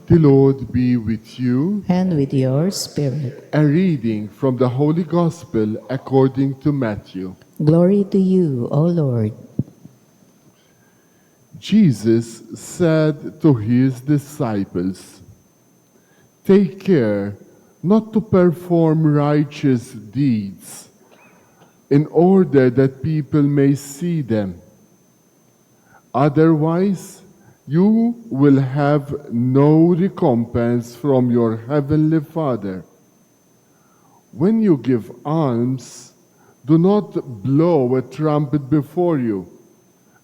The Lord be with you. And with your spirit. A reading from the Holy Gospel according to Matthew. Glory to you, O Lord. Jesus said to his disciples, "Take care not to perform righteous deeds in order that people may see them. Otherwise, you will have no recompense from your heavenly Father. When you give alms, do not blow a trumpet before you,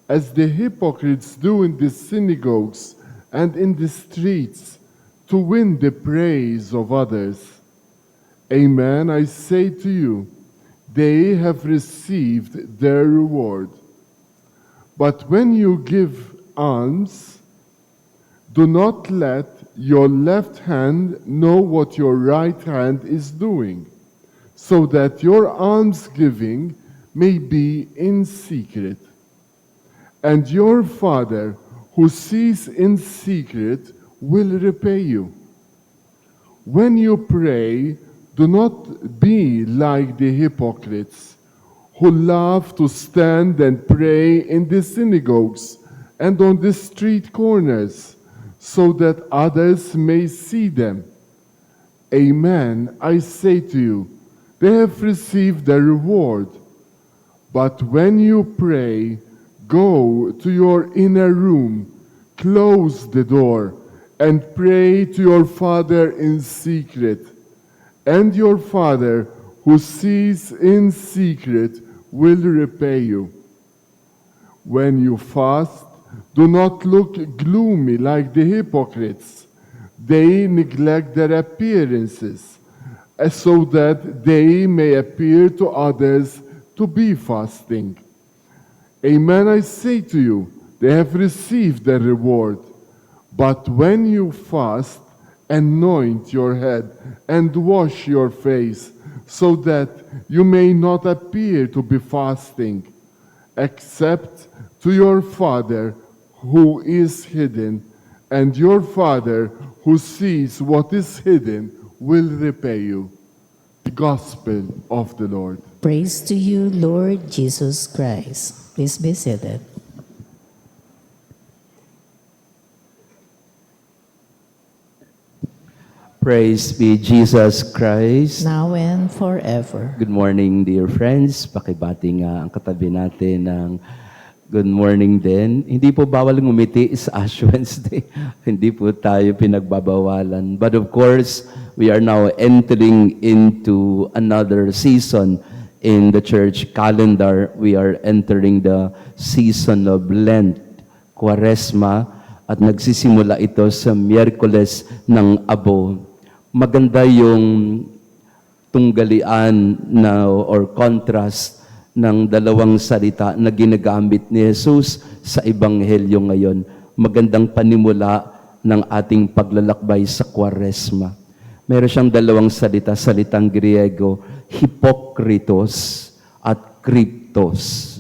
as the hypocrites do in the synagogues and in the streets, to win the praise of others. Amen, I say to you, they have received their reward. But when you give alms, do not let your left hand know what your right hand is doing, so that your almsgiving may be in secret. And your Father, who sees in secret, will repay you. When you pray, do not be like the hypocrites, who love to stand and pray in the synagogues and on the street corners, so that others may see them. Amen, I say to you, they have received their reward. But when you pray, go to your inner room, close the door, and pray to your Father in secret. And your Father, who sees in secret, will repay you. When you fast, do not look gloomy like the hypocrites. They neglect their appearances, so that they may appear to others to be fasting. Amen, I say to you, they have received their reward. But when you fast, anoint your head and wash your face, so that you may not appear to be fasting, except to your Father who is hidden, and your Father who sees what is hidden will repay you." The Gospel of the Lord. Praise to you, Lord Jesus Christ. Please be seated. Praise be Jesus Christ. Now and forever. Good morning, dear friends. Pakibati nga ang katabi natin ng good morning din. Hindi po bawal ngumiti sa Ash Wednesday. Hindi po tayo pinagbabawalan. But of course, we are now entering into another season in the church calendar. We are entering the season of Lent, Quaresma, at nagsisimula ito sa Miyerkules ng Abo. Maganda yung tunggalian na or contrast ng dalawang salita na ginagamit ni Jesus sa Ebanghelyo ngayon. Magandang panimula ng ating paglalakbay sa Quaresma. Meron siyang dalawang salita, salitang Griego, hypokritos at kryptos.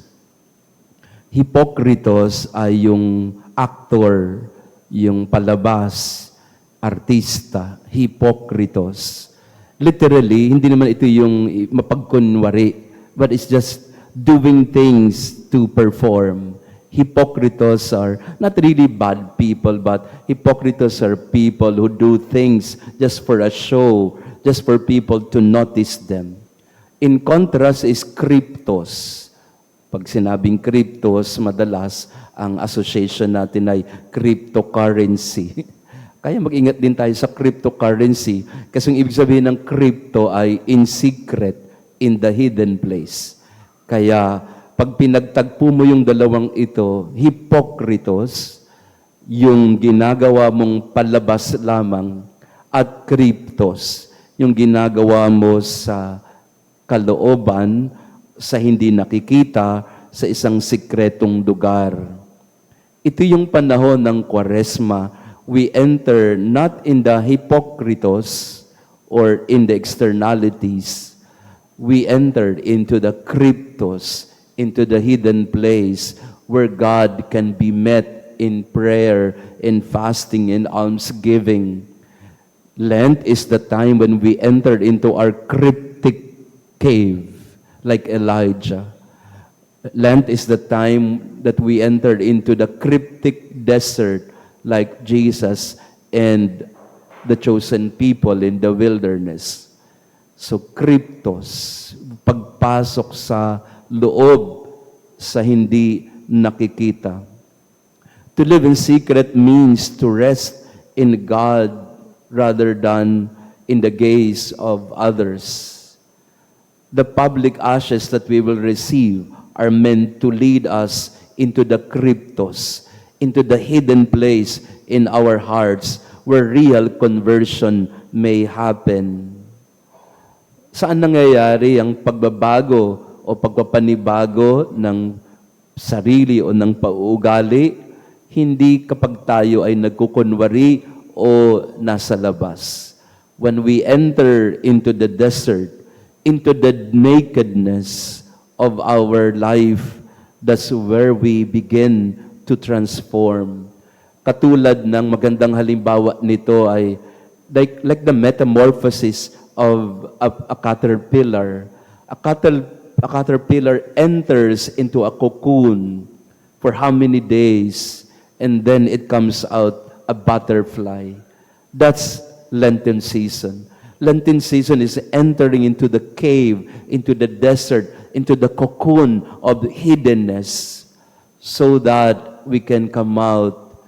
Hypokritos ay yung actor, yung palabas, artista, hypokritos. Literally, hindi naman ito yung mapagkunwari, but it's just doing things to perform. Hypokritos are not really bad people, but hypokritos are people who do things just for a show, just for people to notice them. In contrast is kryptos. Pag sinabing kryptos, madalas ang association natin ay cryptocurrency. Kaya mag-ingat din tayo sa cryptocurrency kasi yung ibig sabihin ng crypto ay in secret, in the hidden place. Kaya pag pinagtagpo mo yung dalawang ito, hypokritos, yung ginagawa mong palabas lamang, at kryptos, yung ginagawa mo sa kalooban, sa hindi nakikita, sa isang sikretong lugar. Ito yung panahon ng Quaresma. We enter not in the hypokritos or in the externalities. We entered into the kryptos, into the hidden place where God can be met in prayer, in fasting, in almsgiving. Lent is the time when we entered into our cryptic cave, like Elijah. Lent is the time that we entered into the cryptic desert, like Jesus and the chosen people in the wilderness. So, cryptos, pagpasok sa loob sa hindi nakikita. To live in secret means to rest in God rather than in the gaze of others. The public ashes that we will receive are meant to lead us into the cryptos, into the hidden place in our hearts where real conversion may happen. Saan nangyayari ang pagbabago o pagpapanibago ng sarili o ng pauugali? Hindi kapag tayo ay nagkukunwari o nasa labas. When we enter into the desert, into the nakedness of our life, that's where we begin to transform. Katulad ng magandang halimbawa nito ay like the metamorphosis of a caterpillar. A caterpillar enters into a cocoon for how many days, and then it comes out a butterfly. That's Lenten season. Lenten season is entering into the cave, into the desert, into the cocoon of hiddenness, so that we can come out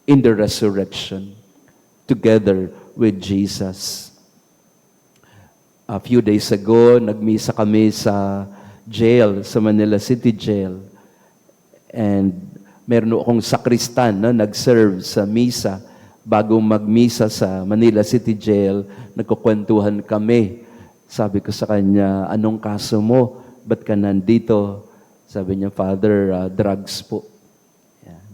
in the resurrection together with Jesus. A few days ago, nagmisa kami sa jail, sa Manila City Jail. And meron akong sakristan na nag-serve sa misa. Bago magmisa sa Manila City Jail, nagkukwentuhan kami. Sabi ko sa kanya, anong kaso mo? Ba't ka nandito? Sabi niya, Father, drugs po. Yan.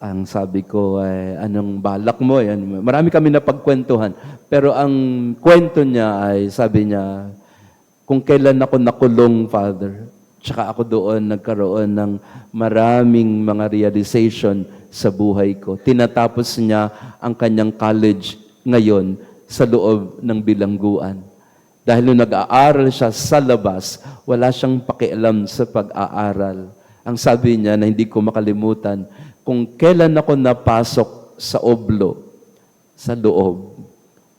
Ang sabi ko, anong balak mo? Yan. Marami kami napagkwentuhan. Pero ang kwento niya ay, sabi niya, kung kailan ako nakulong, Father, tsaka ako doon nagkaroon ng maraming mga realization sa buhay ko. Tinatapos niya ang kanyang college ngayon sa loob ng bilangguan. Dahil nung nag-aaral siya sa labas, wala siyang pakialam sa pag-aaral. Ang sabi niya na hindi ko makalimutan, kung kailan ako napasok sa oblo, sa loob,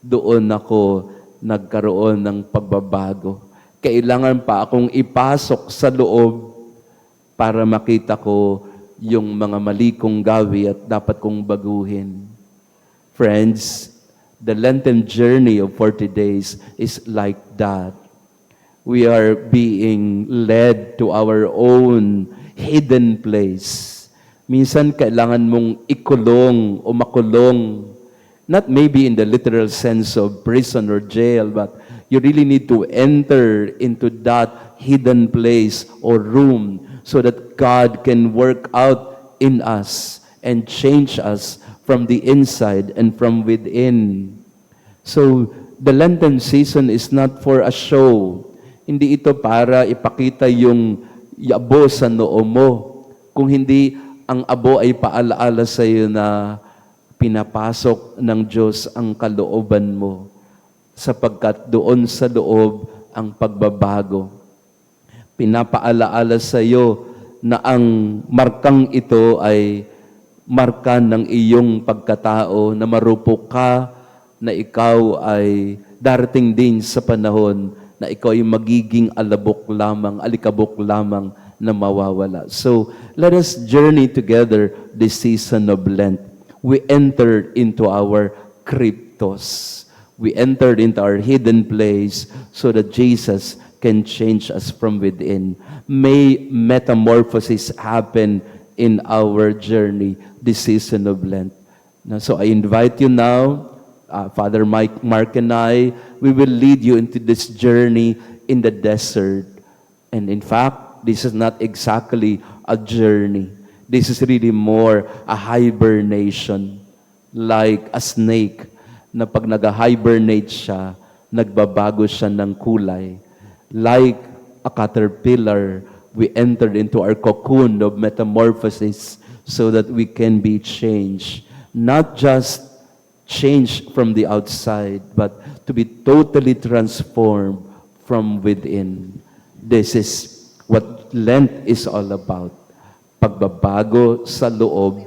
doon ako nagkaroon ng pagbabago. Kailangan pa akong ipasok sa loob para makita ko yung mga mali kong gawi at dapat kong baguhin. Friends, the Lenten journey of 40 days is like that. We are being led to our own hidden place. Minsan kailangan mong ikulong o makulong. Not maybe in the literal sense of prison or jail, but you really need to enter into that hidden place or room so that God can work out in us and change us from the inside and from within. So, the Lenten season is not for a show. Hindi ito para ipakita yung abo sa noo mo. Kung hindi, ang abo ay paalaala sa iyo na pinapasok ng Diyos ang kalooban mo, sapagkat doon sa loob ang pagbabago. Pinapaalaala sa iyo na ang markang ito ay marka ng iyong pagkatao, na marupok ka, na ikaw ay darating din sa panahon na ikaw ay magiging alikabok lamang na mawawala. So, let us journey together this season of Lent. We entered into our cryptos. We entered into our hidden place so that Jesus can change us from within. May metamorphosis happen in our journey this season of Lent. So I invite you now, Father Mark and I, we will lead you into this journey in the desert. And in fact, this is not exactly a journey. This is really more a hibernation, like a snake na pag nag-hibernate siya, nagbabago siya ng kulay. Like a caterpillar, we entered into our cocoon of metamorphosis so that we can be changed. Not just changed from the outside, but to be totally transformed from within. This is what Lent is all about. Pagbabago sa loob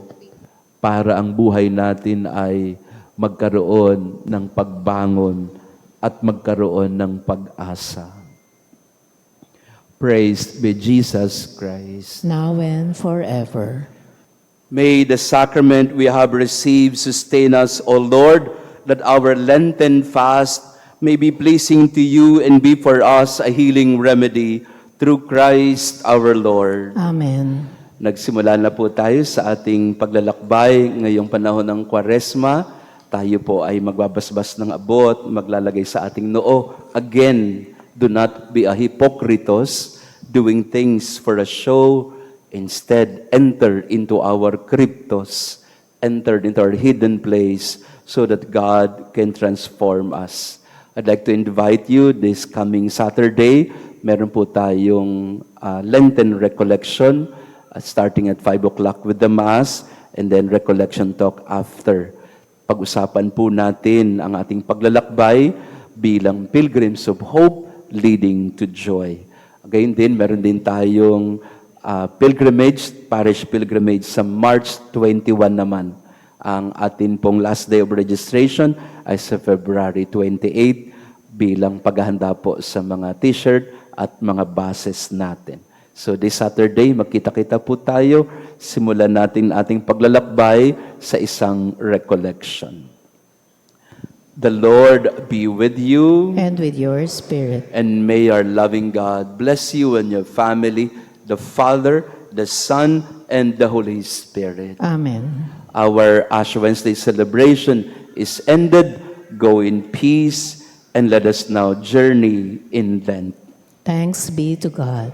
para ang buhay natin ay magkaroon ng pagbangon at magkaroon ng pag-asa. Praised be Jesus Christ. now and forever. May the sacrament we have received sustain us, O Lord, that our Lenten fast may be pleasing to you and be for us a healing remedy through Christ our Lord. Amen. Nagsimula na po tayo sa ating paglalakbay ngayong panahon ng Kwaresma. Tayo po ay magbabasbas ng abot, maglalagay sa ating noo. Again, do not be a hypocritos, doing things for a show. Instead, enter into our cryptos, enter into our hidden place so that God can transform us. I'd like to invite you this coming Saturday. Meron po tayong Lenten recollection starting at 5 o'clock with the Mass and then recollection talk after. Pag-usapan po natin ang ating paglalakbay bilang pilgrims of hope leading to joy. Gayon din, meron din tayong pilgrimage, parish pilgrimage sa March 21 naman. Ang atin pong last day of registration ay sa February 28 bilang paghahanda po sa mga t-shirt at mga buses natin. So this Saturday, magkita-kita po tayo. Simulan natin ating paglalakbay sa isang recollection. The Lord be with you, And with your spirit. and may our loving God bless you and your family, the Father, the Son, and the Holy Spirit. Amen. Our Ash Wednesday celebration is ended. Go in peace, and let us now journey in Lent. Thanks be to God.